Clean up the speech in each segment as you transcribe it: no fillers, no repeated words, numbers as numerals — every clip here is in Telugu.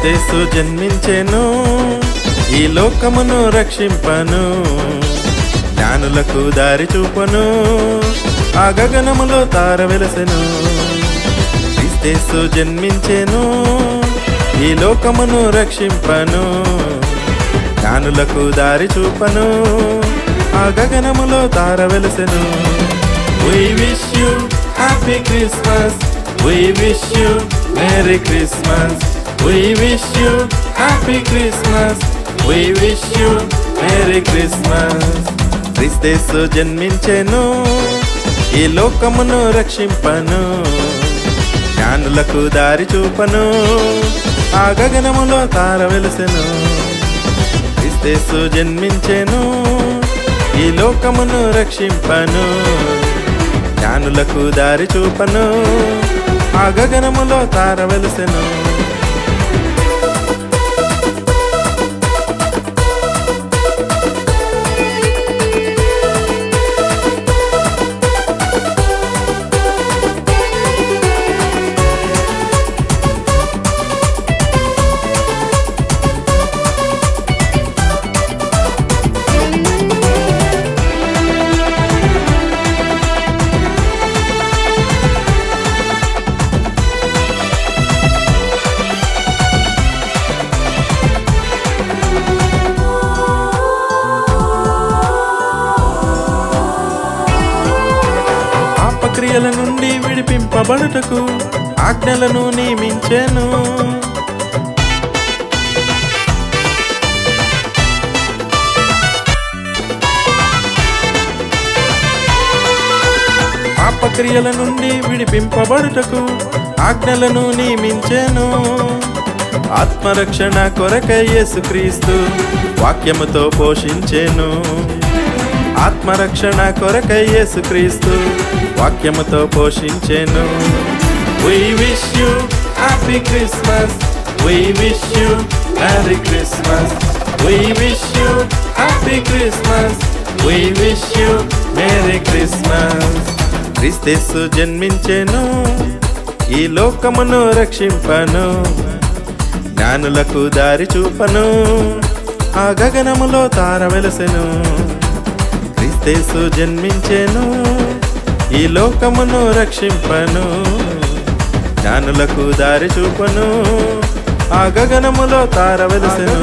క్రీస్తు జన్మించెను ఈ లోకమును రక్షింపను జ్ఞానులకు దారి చూపను ఆ గగనములో తార వెలసెను క్రీస్తు జన్మించెను ఈ లోకమును రక్షింపను జ్ఞానులకు దారి చూపను ఆ గగనములో తార వెలసెను We wish you happy Christmas. We wish you Merry Christmas. We wish you happy Christmas. We wish you Merry Christmas. క్రీస్తు జన్మించెను ఈ లోకమును రక్షింపను జ్ఞానులకు దారి చూపను ఆ గగనములో తార వెలసెను క్రీస్తు జన్మించెను ఈ లోకమును రక్షింపను జ్ఞానులకు దారి చూపను ఆ గగనములో తార వెలసెను క్రియల నుండి విడిపింపబడుటకు ఆజ్ఞలను నియమించెను పాపక్రియల నుండి విడిపింపబడుటకు ఆజ్ఞలను నియమించెను ఆత్మరక్షణ కొరకై యేసుక్రీస్తు వాక్యముతో పోషించెను ఆత్మరక్షణ కొరకై యేసుక్రీస్తు వాక్యముతో పోషించెను We wish you happy Christmas. We wish you Merry Christmas. We wish you happy Christmas. We wish you Merry Christmas. క్రీస్తు జన్మించెను ఈ లోకమును రక్షింపను జ్ఞానులకు దారి చూపను ఆ గగనములో తార వెలసెను క్రీస్తు జన్మించెను ఈ లోకమును రక్షింపను జ్ఞానులకు దారి చూపను ఆ గగనములో తార వెలసెను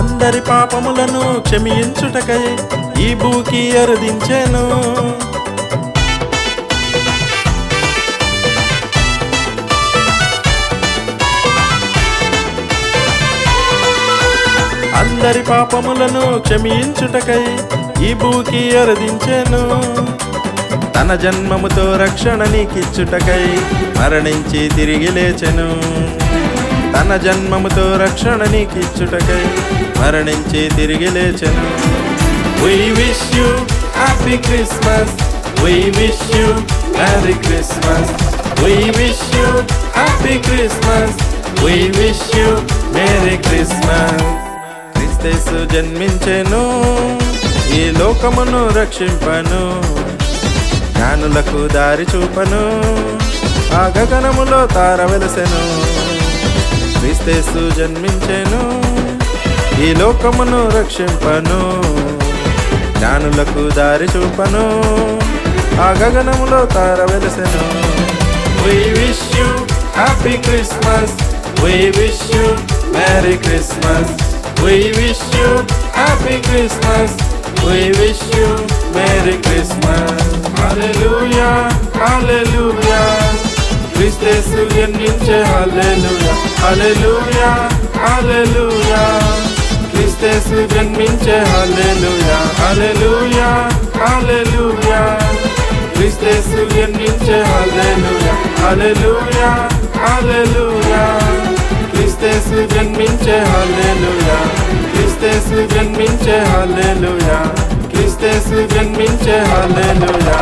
అందరి పాపములను క్షమించుటకై ఈ భూకి అరుదించెను అందరి పాపములను క్షమించుటకై ఈ భూకి అరుదించెను తన జన్మముతో రక్షణ నీకిచ్చుటకై మరణించి తిరిగి లేచెను తన జన్మముతో రక్షణ నీకిచ్చుటకై మరణించి తిరిగి లేచెను We wish you happy Christmas. We wish you Merry Christmas. We wish you happy Christmas. We wish you Merry Christmas. క్రీస్తు జన్మించెను ఈ లోకమును రక్షింపను జ్ఞానులకు దారి చూపను ఆ గగనములో తార వెలసెను క్రీస్తు జన్మించెను ఈ లోకమును రక్షింపను జ్ఞానులకు దారి చూపను ఆ గగనములో తార వెలసెను We wish you happy Christmas. We wish you Merry Christmas. We wish you Happy Christmas. We wish you Merry Christmas. Hallelujah, Hallelujah. క్రీస్తు జన్మించే హల్లెలూయా, హల్లెలూయా, హల్లెలూయా. క్రీస్తు జన్మించే హల్లెలూయా, హల్లెలూయా, హల్లెలూయా. క్రీస్తు జన్మించే హల్లెలూయా, హల్లెలూయా, హల్లెలూయా. క్రీస్తు జన్మించే హల్లెలూయా, క్రీస్తు జన్మించే హల్లెలూయా, క్రీస్తు జన్మించే హల్లెలూయా.